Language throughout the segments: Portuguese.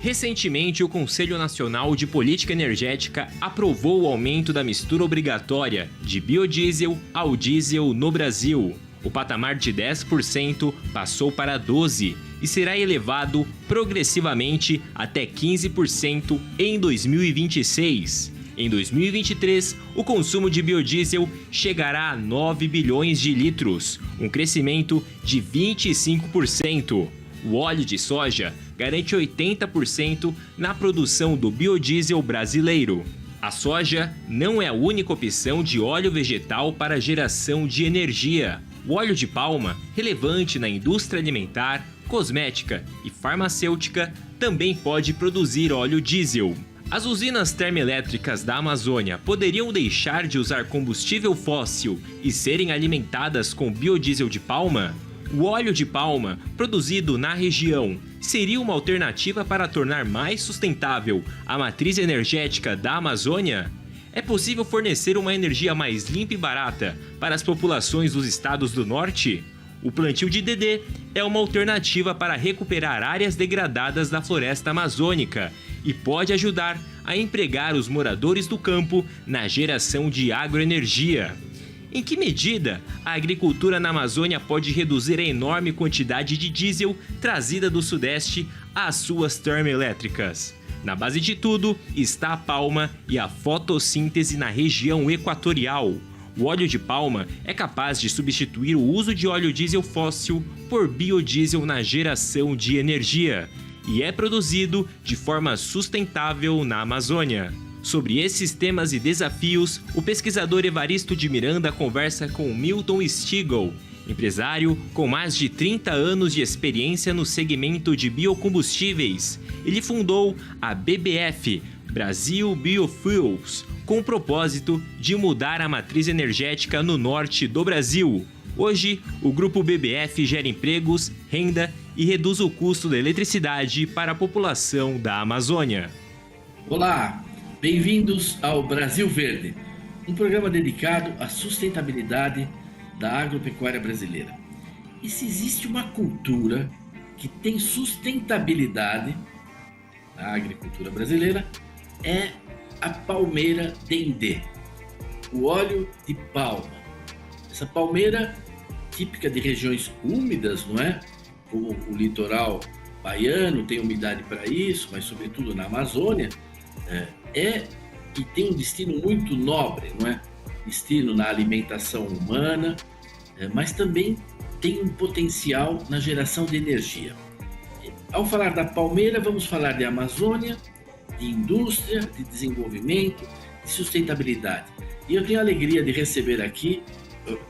Recentemente, o Conselho Nacional de Política Energética aprovou o aumento da mistura obrigatória de biodiesel ao diesel no Brasil. O patamar de 10% passou para 12% e será elevado progressivamente até 15% em 2026. Em 2023, o consumo de biodiesel chegará a 9 bilhões de litros, um crescimento de 25%. O óleo de soja garante 80% na produção do biodiesel brasileiro. A soja não é a única opção de óleo vegetal para geração de energia. O óleo de palma, relevante na indústria alimentar, cosmética e farmacêutica, também pode produzir óleo diesel. As usinas termoelétricas da Amazônia poderiam deixar de usar combustível fóssil e serem alimentadas com biodiesel de palma? O óleo de palma, produzido na região, seria uma alternativa para tornar mais sustentável a matriz energética da Amazônia? É possível fornecer uma energia mais limpa e barata para as populações dos estados do norte? O plantio de dedê é uma alternativa para recuperar áreas degradadas da floresta amazônica e pode ajudar a empregar os moradores do campo na geração de agroenergia. Em que medida a agricultura na Amazônia pode reduzir a enorme quantidade de diesel trazida do Sudeste às suas termoelétricas? Na base de tudo está a palma e a fotossíntese na região equatorial. O óleo de palma é capaz de substituir o uso de óleo diesel fóssil por biodiesel na geração de energia e é produzido de forma sustentável na Amazônia. Sobre esses temas e desafios, o pesquisador Evaristo de Miranda conversa com Milton Stigl, empresário com mais de 30 anos de experiência no segmento de biocombustíveis. Ele fundou a BBF, Brasil Biofuels, com o propósito de mudar a matriz energética no norte do Brasil. Hoje, o grupo BBF gera empregos, renda e reduz o custo da eletricidade para a população da Amazônia. Olá, bem-vindos ao Brasil Verde, um programa dedicado à sustentabilidade da agropecuária brasileira. E se existe uma cultura que tem sustentabilidade na agricultura brasileira, é a palmeira dendê, o óleo de palma. Essa palmeira, típica de regiões úmidas, não é? Como o litoral baiano tem umidade para isso, mas sobretudo na Amazônia, e tem um destino muito nobre, não é? Destino na alimentação humana, mas também tem um potencial na geração de energia. Ao falar da palmeira, vamos falar de Amazônia, de indústria, de desenvolvimento, de sustentabilidade. E eu tenho a alegria de receber aqui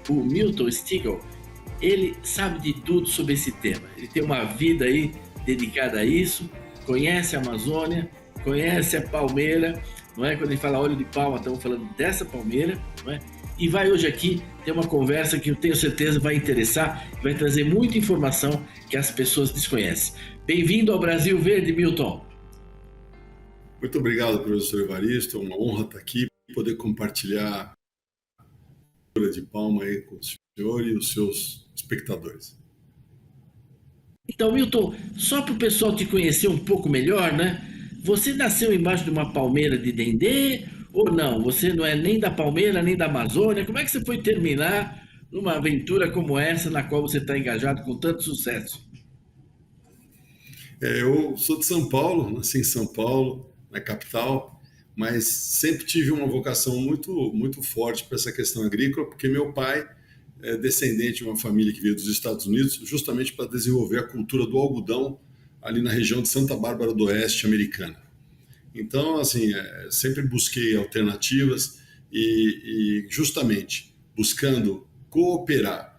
o Milton Stigl. Ele sabe de tudo sobre esse tema. Ele tem uma vida aí dedicada a isso, conhece a Amazônia, conhece a palmeira, não é? Quando ele fala óleo de palma, estamos falando dessa palmeira, não é? E vai hoje aqui ter uma conversa que eu tenho certeza vai interessar, vai trazer muita informação que as pessoas desconhecem. Bem-vindo ao Brasil Verde, Milton. Muito obrigado, professor Evaristo. É uma honra estar aqui e poder compartilhar a cultura de palma aí com o senhor e os seus espectadores. Então, Milton, só para o pessoal te conhecer um pouco melhor, né? Você nasceu embaixo de uma palmeira de dendê ou não? Você não é nem da palmeira, nem da Amazônia. Como é que você foi terminar numa aventura como essa, na qual você está engajado com tanto sucesso? Eu sou de São Paulo, nasci em São Paulo, na capital, mas sempre tive uma vocação muito forte para essa questão agrícola, porque meu pai é descendente de uma família que veio dos Estados Unidos justamente para desenvolver a cultura do algodão ali na região de Santa Bárbara do Oeste americana. Então, assim, sempre busquei alternativas e justamente buscando cooperar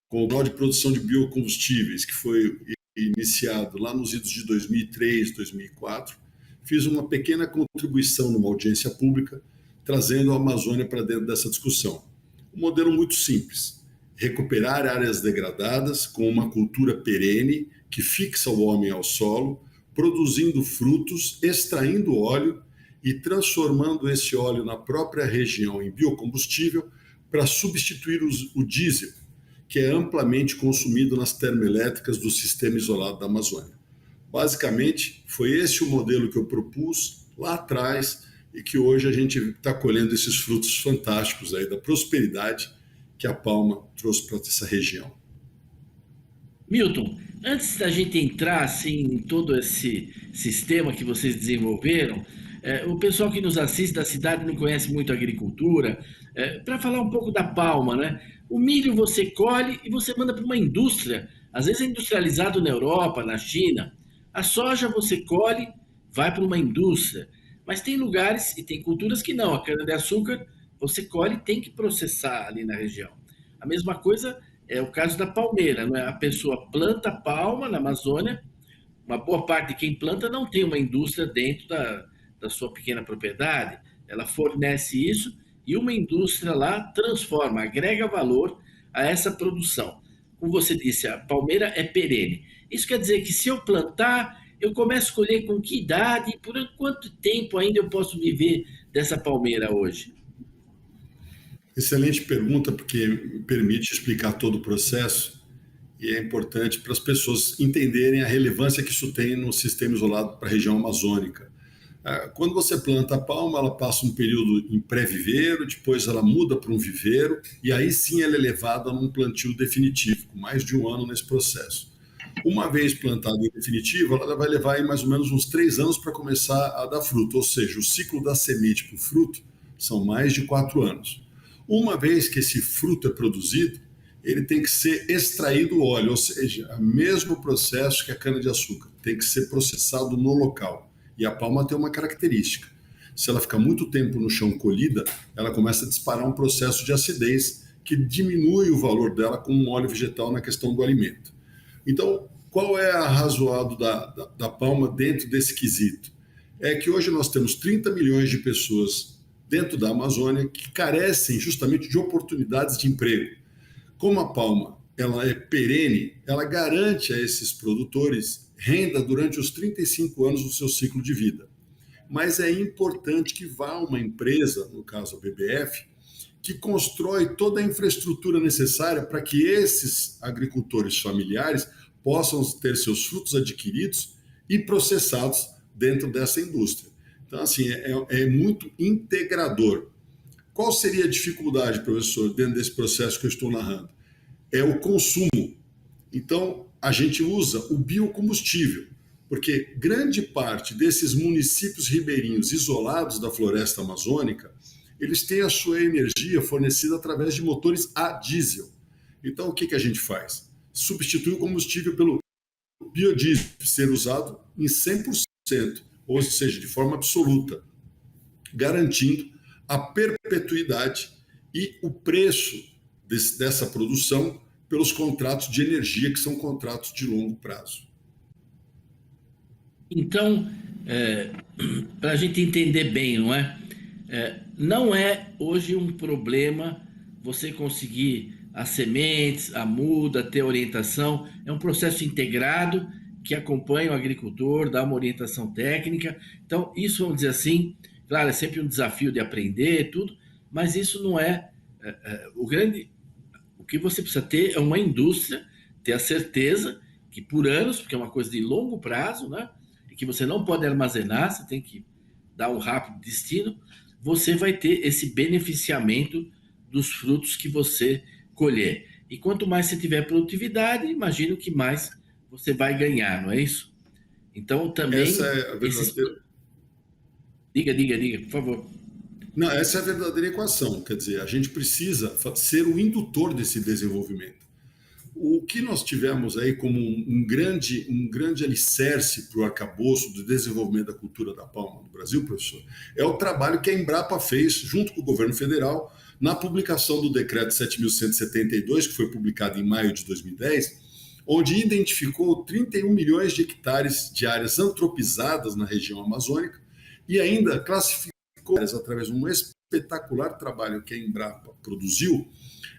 com o grau de produção de biocombustíveis que foi iniciado lá nos idos de 2003, 2004, fiz uma pequena contribuição numa audiência pública, trazendo a Amazônia para dentro dessa discussão. Um modelo muito simples: recuperar áreas degradadas com uma cultura perene que fixa o homem ao solo, produzindo frutos, extraindo óleo e transformando esse óleo na própria região em biocombustível para substituir o diesel, que é amplamente consumido nas termoelétricas do sistema isolado da Amazônia. Basicamente, foi esse o modelo que eu propus lá atrás e que hoje a gente está colhendo esses frutos fantásticos aí da prosperidade que a palma trouxe para essa região. Milton, antes da gente entrar assim, em todo esse sistema que vocês desenvolveram, o pessoal que nos assiste da cidade não conhece muito a agricultura. Para falar um pouco da palma, né? O milho você colhe e você manda para uma indústria. Às vezes é industrializado na Europa, na China. A soja você colhe, vai para uma indústria. Mas tem lugares e tem culturas que não. A cana-de-açúcar você colhe e tem que processar ali na região. A mesma coisa é o caso da palmeira, não é? A pessoa planta palma na Amazônia, uma boa parte de quem planta não tem uma indústria dentro da sua pequena propriedade, ela fornece isso e uma indústria lá transforma, agrega valor a essa produção. Como você disse, a palmeira é perene. Isso quer dizer que se eu plantar, eu começo a colher com que idade e por quanto tempo ainda eu posso viver dessa palmeira hoje? Excelente pergunta, porque me permite explicar todo o processo e é importante para as pessoas entenderem a relevância que isso tem no sistema isolado para a região amazônica. Quando você planta a palma, ela passa um período em pré-viveiro, depois ela muda para um viveiro e aí sim ela é levada a um plantio definitivo, com mais de um ano nesse processo. Uma vez plantada em definitivo, ela vai levar aí mais ou menos uns 3 anos para começar a dar fruto, ou seja, o ciclo da semente para o fruto são mais de 4 anos. Uma vez que esse fruto é produzido, ele tem que ser extraído o óleo, ou seja, o mesmo processo que a cana-de-açúcar, tem que ser processado no local. E a palma tem uma característica. Se ela ficar muito tempo no chão colhida, ela começa a disparar um processo de acidez que diminui o valor dela como um óleo vegetal na questão do alimento. Então, qual é a razoado da palma dentro desse quesito? É que hoje nós temos 30 milhões de pessoas dentro da Amazônia que carecem justamente de oportunidades de emprego. Como a palma ela é perene, ela garante a esses produtores renda durante os 35 anos do seu ciclo de vida. Mas é importante que vá uma empresa, no caso a BBF, que constrói toda a infraestrutura necessária para que esses agricultores familiares possam ter seus frutos adquiridos e processados dentro dessa indústria. Então, assim, é muito integrador. Qual seria a dificuldade, professor, dentro desse processo que eu estou narrando? É o consumo. Então, a gente usa o biocombustível, porque grande parte desses municípios ribeirinhos isolados da floresta amazônica, eles têm a sua energia fornecida através de motores a diesel. Então, o que a gente faz? Substitui o combustível pelo biodiesel, ser usado em 100%, ou seja, de forma absoluta, garantindo a perpetuidade e o preço dessa produção pelos contratos de energia, que são contratos de longo prazo. Então, para a gente entender bem, não é? Não é hoje um problema você conseguir as sementes, a muda, ter orientação. É um processo integrado que acompanha o agricultor, dá uma orientação técnica. Então, isso, vamos dizer assim, claro, é sempre um desafio de aprender tudo, mas isso não é o grande. O que você precisa ter é uma indústria, ter a certeza que por anos, porque é uma coisa de longo prazo, né? E que você não pode armazenar, você tem que dar um rápido destino, você vai ter esse beneficiamento dos frutos que você colher. E quanto mais você tiver produtividade, imagino que mais você vai ganhar, não é isso? Então, também... Essa é a verdadeira... Diga, por favor. Não, essa é a verdadeira equação. Quer dizer, a gente precisa ser o indutor desse desenvolvimento. O que nós tivemos aí como um grande alicerce para o arcabouço do desenvolvimento da cultura da palma no Brasil, professor, é o trabalho que a Embrapa fez junto com o governo federal na publicação do decreto 7.172, que foi publicado em maio de 2010, onde identificou 31 milhões de hectares de áreas antropizadas na região amazônica e ainda classificou através de um espetacular trabalho que a Embrapa produziu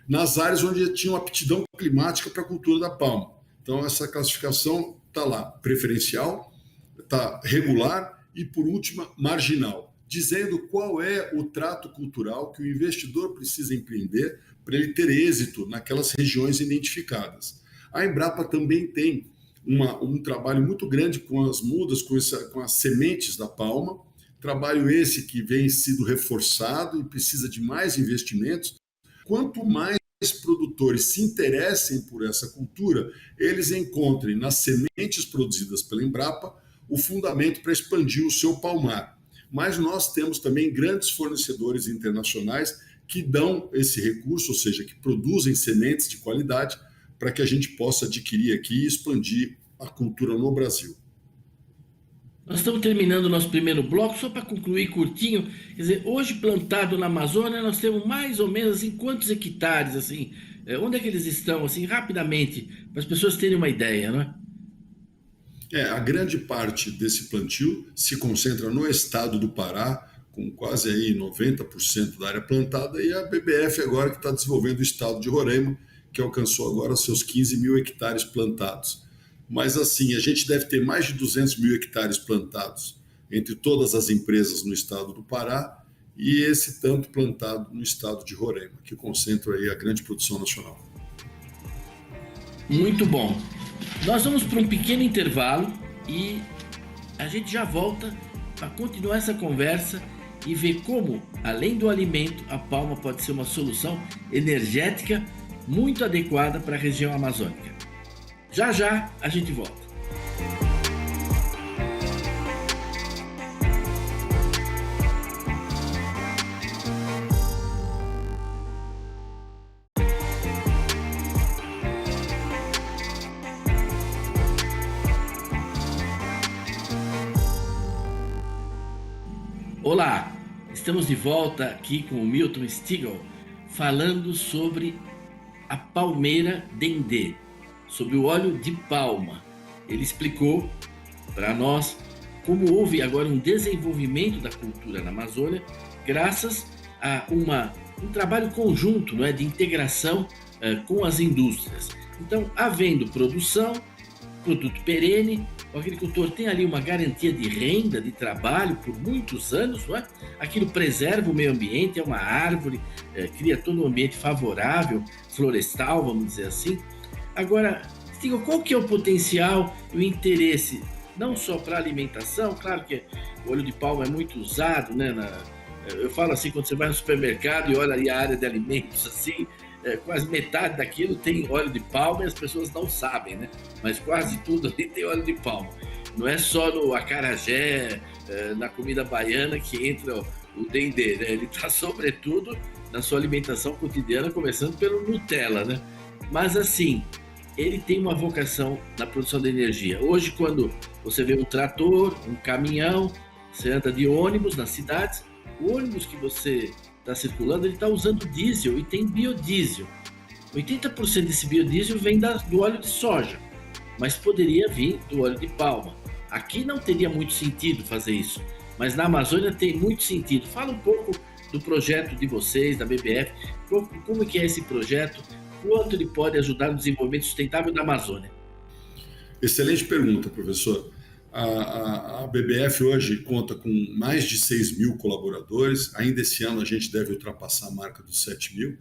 nas áreas onde tinham aptidão climática para a cultura da palma. Então, essa classificação está lá, preferencial, está regular e, por última, marginal, dizendo qual é o trato cultural que o investidor precisa empreender para ele ter êxito naquelas regiões identificadas. A Embrapa também tem um trabalho muito grande com as mudas, com as sementes da palma, trabalho esse que vem sido reforçado e precisa de mais investimentos. Quanto mais produtores se interessem por essa cultura, eles encontrem nas sementes produzidas pela Embrapa o fundamento para expandir o seu palmar. Mas nós temos também grandes fornecedores internacionais que dão esse recurso, ou seja, que produzem sementes de qualidade para que a gente possa adquirir aqui e expandir a cultura no Brasil. Nós estamos terminando o nosso primeiro bloco, só para concluir curtinho. Quer dizer, hoje plantado na Amazônia, nós temos mais ou menos assim, quantos hectares? Assim, onde é que eles estão, assim, rapidamente, para as pessoas terem uma ideia, não é? A grande parte desse plantio se concentra no estado do Pará, com quase aí 90% da área plantada, e a BBF agora que está desenvolvendo o estado de Roraima, que alcançou agora seus 15 mil hectares plantados. Mas assim, a gente deve ter mais de 200 mil hectares plantados entre todas as empresas no estado do Pará e esse tanto plantado no estado de Roraima, que concentra aí a grande produção nacional. Muito bom. Nós vamos para um pequeno intervalo e a gente já volta para continuar essa conversa e ver como, além do alimento, a palma pode ser uma solução energética muito adequada para a região amazônica. Já já a gente volta. Olá, estamos de volta aqui com o Milton Stigl, falando sobre a palmeira dendê, sobre o óleo de palma. Ele explicou para nós como houve agora um desenvolvimento da cultura na Amazônia graças a um trabalho conjunto, não é, de integração com as indústrias. Então, havendo produção, produto perene, o agricultor tem ali uma garantia de renda, de trabalho por muitos anos, não é? Aquilo preserva o meio ambiente, é uma árvore, cria todo um ambiente favorável, florestal, vamos dizer assim. Agora, diga, qual que é o potencial e o interesse, não só para alimentação? Claro que o óleo de palma é muito usado, né? Eu falo assim, quando você vai no supermercado e olha ali a área de alimentos, assim, quase metade daquilo tem óleo de palma e as pessoas não sabem, né? Mas quase tudo ali tem óleo de palma. Não é só no acarajé, na comida baiana que entra o dendê, né? Ele está sobretudo na sua alimentação cotidiana, começando pelo Nutella, né? Mas assim, ele tem uma vocação na produção de energia. Hoje, quando você vê um trator, um caminhão, você anda de ônibus nas cidades, o ônibus que você está circulando, ele está usando diesel e tem biodiesel. 80% desse biodiesel vem do óleo de soja, mas poderia vir do óleo de palma. Aqui não teria muito sentido fazer isso, mas na Amazônia tem muito sentido. Fala um pouco do projeto de vocês, da BBF, como que é esse projeto, quanto ele pode ajudar no desenvolvimento sustentável da Amazônia. Excelente pergunta, professor. A BBF hoje conta com mais de 6 mil colaboradores, ainda esse ano a gente deve ultrapassar a marca dos 7 mil,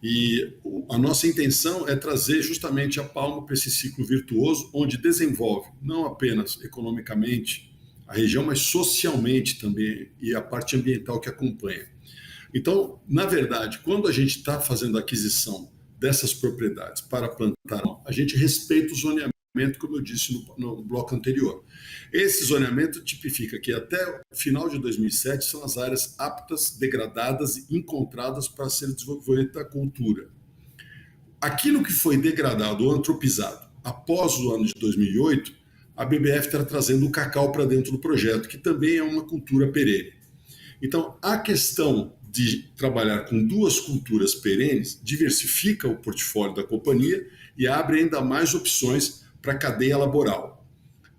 e a nossa intenção é trazer justamente a palma para esse ciclo virtuoso, onde desenvolve não apenas economicamente a região, mas socialmente também, e a parte ambiental que acompanha. Então, na verdade, quando a gente está fazendo a aquisição dessas propriedades para plantar, a gente respeita o zoneamento, como eu disse no bloco anterior. Esse zoneamento tipifica que até o final de 2007 são as áreas aptas, degradadas e encontradas para ser desenvolvimento da cultura. Aquilo que foi degradado ou antropizado após o ano de 2008, a BBF está trazendo o cacau para dentro do projeto, que também é uma cultura perene. Então, a questão de trabalhar com duas culturas perenes diversifica o portfólio da companhia e abre ainda mais opções para a cadeia laboral.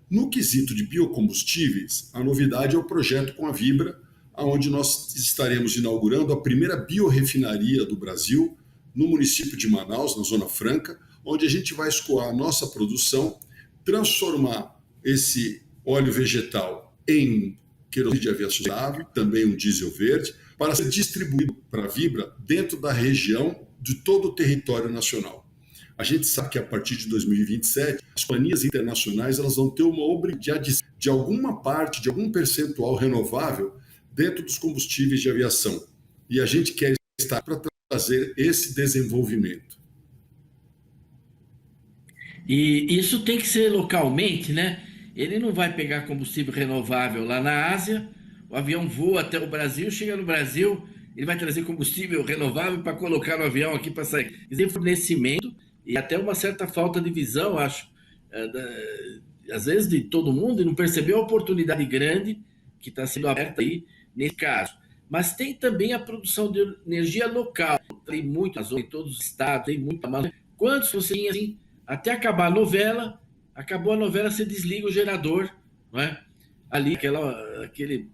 No quesito de biocombustíveis, a novidade é o projeto com a Vibra, onde nós estaremos inaugurando a primeira biorefinaria do Brasil, no município de Manaus, na Zona Franca, onde a gente vai escoar a nossa produção, transformar esse óleo vegetal em querosene de aviação sustentável, também um diesel verde, para ser distribuído para a Vibra dentro da região de todo o território nacional. A gente sabe que a partir de 2027, as companhias internacionais elas vão ter uma obrigação de alguma parte, de algum percentual renovável dentro dos combustíveis de aviação. E a gente quer estar para trazer esse desenvolvimento. E isso tem que ser localmente, né? Ele não vai pegar combustível renovável lá na Ásia, o avião voa até o Brasil, chega no Brasil, ele vai trazer combustível renovável para colocar no avião aqui para sair. Quer dizer, fornecimento e até uma certa falta de visão, acho, às vezes de todo mundo, e não percebeu a oportunidade grande que está sendo aberta aí nesse caso. Mas tem também a produção de energia local. Tem muito em todos os estados, tem muita. Quantos você tinha assim? Até acabar a novela, acabou a novela, você desliga o gerador, não é? Ali, aquele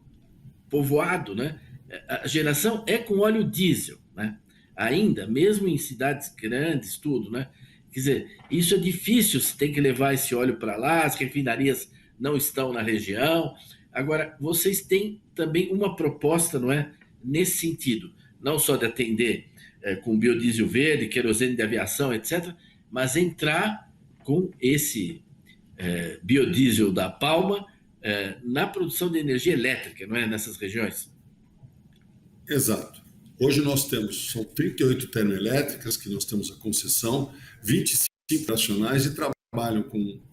povoado, né? A geração é com óleo diesel, né? Ainda, mesmo em cidades grandes, tudo, né? Quer dizer, isso é difícil, você tem que levar esse óleo para lá, as refinarias não estão na região. Agora, vocês têm também uma proposta, não é? Nesse sentido, não só de atender com biodiesel verde, querosene de aviação, etc., mas entrar com esse biodiesel da palma na produção de energia elétrica, não é? Nessas regiões. Exato. Hoje nós são 38 termoelétricas que nós temos a concessão, 25 nacionais e trabalham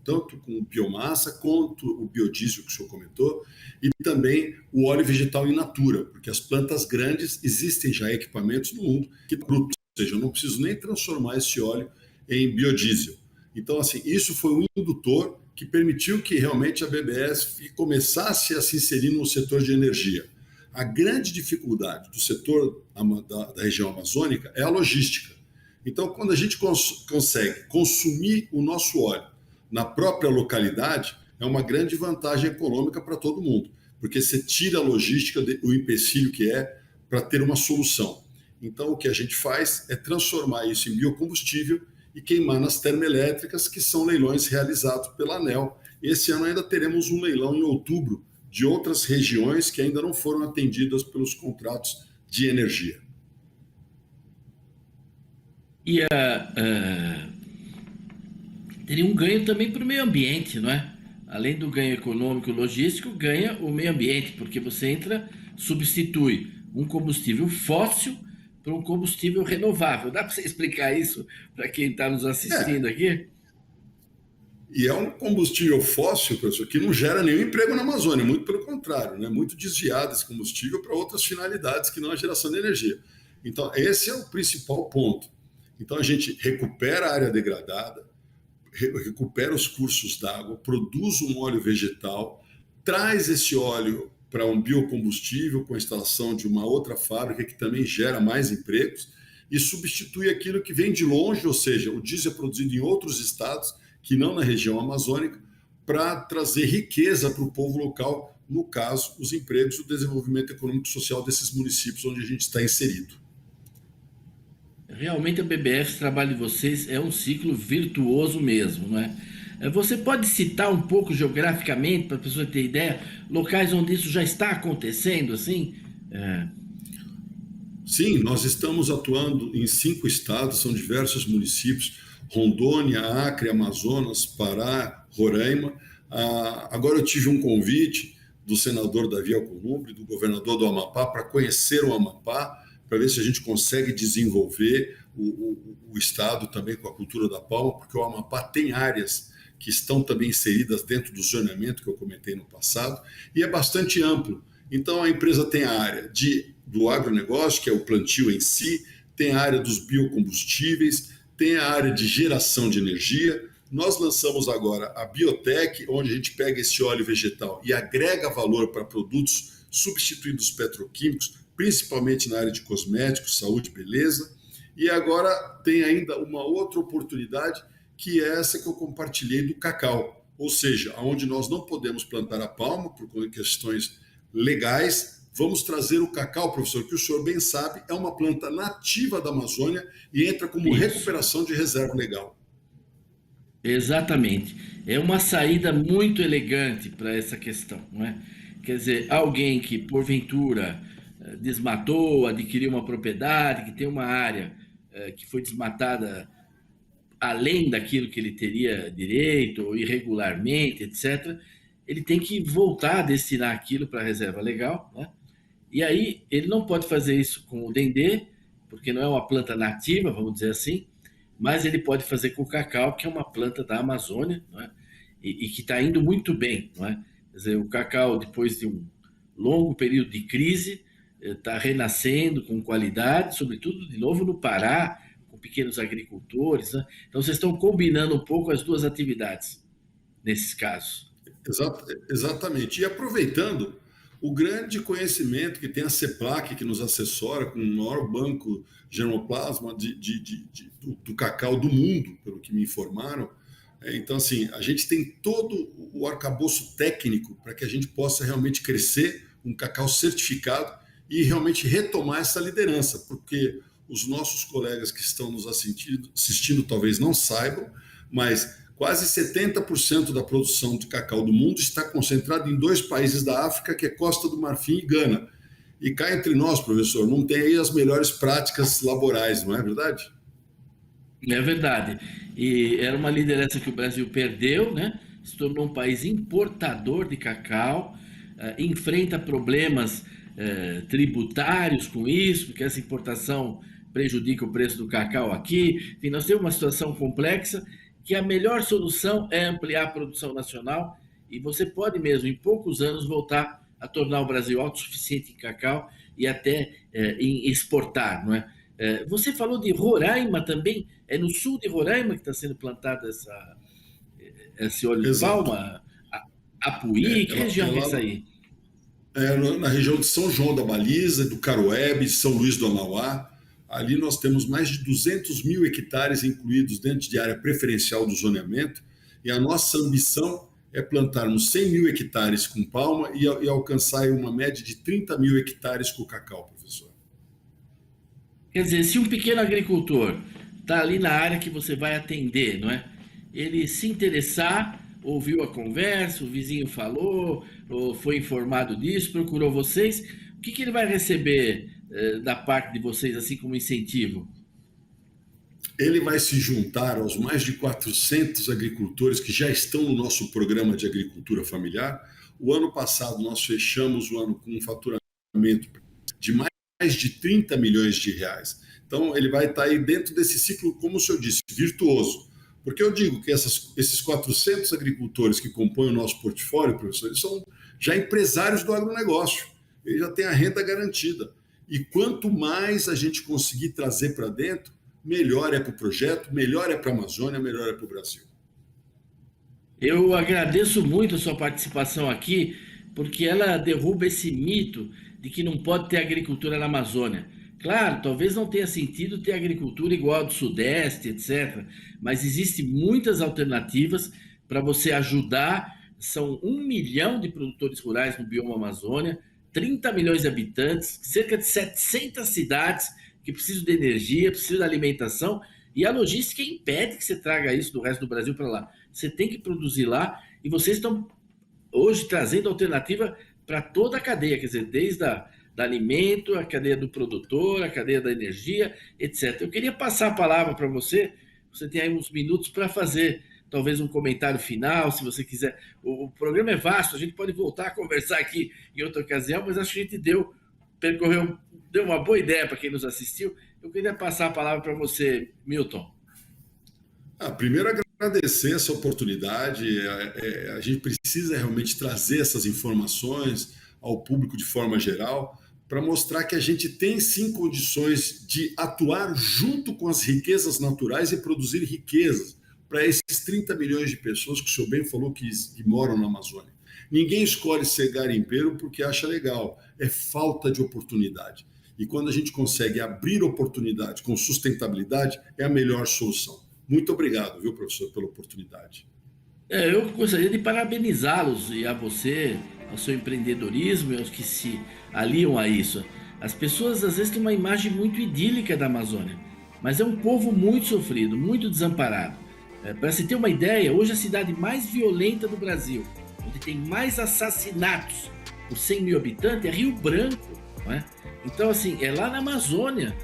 tanto com biomassa quanto o biodiesel que o senhor comentou e também o óleo vegetal in natura, porque as plantas grandes existem já equipamentos no mundo que bruto, ou seja, eu não preciso nem transformar esse óleo em biodiesel. Então, assim, isso foi um indutor que permitiu que realmente a BBS começasse a se inserir no setor de energia. A grande dificuldade do setor da região amazônica é a logística. Então, quando a gente consegue consumir o nosso óleo na própria localidade, é uma grande vantagem econômica para todo mundo, porque você tira a logística, o empecilho que é para ter uma solução. Então, o que a gente faz é transformar isso em biocombustível e queimar nas termoelétricas, que são leilões realizados pela ANEEL. Esse ano ainda teremos um leilão em outubro de outras regiões que ainda não foram atendidas pelos contratos de energia. E teria um ganho também para o meio ambiente, não é? Além do ganho econômico e logístico, ganha o meio ambiente, porque você substitui um combustível fóssil para um combustível renovável. Dá para você explicar isso para quem está nos assistindo aqui? E é um combustível fóssil, professor, que não gera nenhum emprego na Amazônia, muito pelo contrário, né? Muito desviado esse combustível para outras finalidades que não a geração de energia. Então, esse é o principal ponto. Então, a gente recupera a área degradada, recupera os cursos d'água, produz um óleo vegetal, traz esse óleo para um biocombustível com a instalação de uma outra fábrica que também gera mais empregos e substitui aquilo que vem de longe, ou seja, o diesel é produzido em outros estados que não na região amazônica, para trazer riqueza para o povo local, no caso, os empregos e o desenvolvimento econômico e social desses municípios onde a gente está inserido. Realmente a BBF, o trabalho de vocês é um ciclo virtuoso mesmo, não é? Você pode citar um pouco geograficamente, para a pessoa ter ideia, locais onde isso já está acontecendo, assim? Sim, nós estamos atuando em 5 estados, são diversos municípios, Rondônia, Acre, Amazonas, Pará, Roraima. Agora eu tive um convite do senador Davi Alcolumbre, do governador do Amapá, para conhecer o Amapá, para ver se a gente consegue desenvolver o estado também com a cultura da palma, porque o Amapá tem áreas que estão também inseridas dentro do zoneamento que eu comentei no passado, e é bastante amplo. Então a empresa tem a área do agronegócio, que é o plantio em si, tem a área dos biocombustíveis, tem a área de geração de energia. Nós lançamos agora a Biotech, onde a gente pega esse óleo vegetal e agrega valor para produtos substituindo os petroquímicos, principalmente na área de cosméticos, saúde e beleza. E agora tem ainda uma outra oportunidade, que é essa que eu compartilhei do cacau, ou seja, onde nós não podemos plantar a palma por questões legais, vamos trazer o cacau, professor, que o senhor bem sabe, é uma planta nativa da Amazônia e entra como recuperação de reserva legal. Exatamente. É uma saída muito elegante para essa questão, não é? Quer dizer, alguém que, porventura, adquiriu uma propriedade, que tem uma área que foi desmatada além daquilo que ele teria direito, ou irregularmente, etc., ele tem que voltar a destinar aquilo para a reserva legal, né? E aí ele não pode fazer isso com o dendê, porque não é uma planta nativa, vamos dizer assim, mas ele pode fazer com o cacau, que é uma planta da Amazônia, não é? E que está indo muito bem, não é? Quer dizer, o cacau, depois de um longo período de crise, está renascendo com qualidade, sobretudo, de novo, no Pará, com pequenos agricultores, né? Então, vocês estão combinando um pouco as duas atividades, nesses casos. Exatamente. E aproveitando o grande conhecimento que tem a CEPLAC, que nos assessora com o maior banco germoplasma do cacau do mundo, pelo que me informaram. Então, assim, a gente tem todo o arcabouço técnico para que a gente possa realmente crescer um cacau certificado e realmente retomar essa liderança, porque os nossos colegas que estão nos assistindo talvez não saibam, mas quase 70% da produção de cacau do mundo está concentrada em 2 países da África, que é Costa do Marfim e Gana. E cá entre nós, professor, não tem aí as melhores práticas laborais, não é verdade? É verdade. E era uma liderança que o Brasil perdeu, né? Se tornou um país importador de cacau, enfrenta problemas tributários com isso, porque essa importação prejudica o preço do cacau aqui. Enfim, nós temos uma situação complexa que a melhor solução é ampliar a produção nacional e você pode mesmo, em poucos anos, voltar a tornar o Brasil autossuficiente em cacau e até em exportar, não é? Você falou de Roraima também, é no sul de Roraima que está sendo plantada esse óleo de palma? Apuí, que região é essa aí? Na região de São João da Baliza, do Caroebe, São Luís do Amauá. Ali nós temos mais de 200 mil hectares incluídos dentro de área preferencial do zoneamento, e a nossa ambição é plantarmos 100 mil hectares com palma e alcançar uma média de 30 mil hectares com cacau, professor. Quer dizer, se um pequeno agricultor está ali na área que você vai atender, não é? Ele se interessar, ouviu a conversa, o vizinho falou, ou foi informado disso, procurou vocês, o que ele vai receber da parte de vocês, assim como incentivo? Ele vai se juntar aos mais de 400 agricultores que já estão no nosso programa de agricultura familiar. O ano passado nós fechamos o ano com um faturamento de mais de 30 milhões de reais. Então ele vai estar aí dentro desse ciclo, como o senhor disse, virtuoso. Porque eu digo que esses 400 agricultores que compõem o nosso portfólio, professor, eles são já empresários do agronegócio. Eles já têm a renda garantida. E quanto mais a gente conseguir trazer para dentro, melhor é para o projeto, melhor é para a Amazônia, melhor é para o Brasil. Eu agradeço muito a sua participação aqui, porque ela derruba esse mito de que não pode ter agricultura na Amazônia. Claro, talvez não tenha sentido ter agricultura igual a do Sudeste, etc. Mas existem muitas alternativas para você ajudar. São 1 milhão de produtores rurais no bioma Amazônia, 30 milhões de habitantes, cerca de 700 cidades que precisam de energia, precisam de alimentação, e a logística impede que você traga isso do resto do Brasil para lá. Você tem que produzir lá, e vocês estão hoje trazendo alternativa para toda a cadeia, quer dizer, desde do alimento, a cadeia do produtor, a cadeia da energia, etc. Eu queria passar a palavra para você tem aí uns minutos para fazer talvez um comentário final, se você quiser. O programa é vasto, a gente pode voltar a conversar aqui em outra ocasião, mas acho que a gente deu uma boa ideia para quem nos assistiu. Eu queria passar a palavra para você, Milton. Primeiro, agradecer essa oportunidade. A gente precisa realmente trazer essas informações ao público de forma geral, para mostrar que a gente tem sim condições de atuar junto com as riquezas naturais e produzir riquezas para esses 30 milhões de pessoas que o senhor bem falou que moram na Amazônia. Ninguém escolhe ser garimpeiro porque acha legal, é falta de oportunidade. E quando a gente consegue abrir oportunidade com sustentabilidade, é a melhor solução. Muito obrigado, viu, professor, pela oportunidade. Eu gostaria de parabenizá-los e a você, ao seu empreendedorismo e aos que se aliam a isso. As pessoas às vezes têm uma imagem muito idílica da Amazônia, mas é um povo muito sofrido, muito desamparado. Para se ter uma ideia, hoje a cidade mais violenta do Brasil, onde tem mais assassinatos por 100 mil habitantes, é Rio Branco, não é? Então, assim, é lá na Amazônia,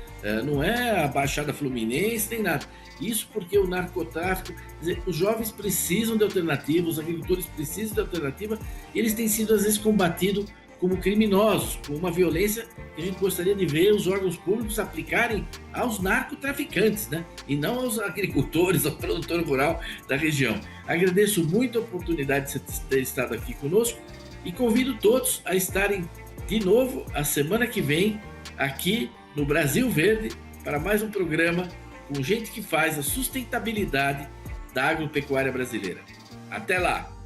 não é a Baixada Fluminense, nem nada. Isso porque o narcotráfico, quer dizer, os jovens precisam de alternativa, os agricultores precisam de alternativa, e eles têm sido às vezes combatidos como criminosos, com uma violência que a gente gostaria de ver os órgãos públicos aplicarem aos narcotraficantes, né? E não aos agricultores, ao produtor rural da região. Agradeço muito a oportunidade de você ter estado aqui conosco e convido todos a estarem de novo a semana que vem aqui no Brasil Verde para mais um programa com gente que faz a sustentabilidade da agropecuária brasileira. Até lá!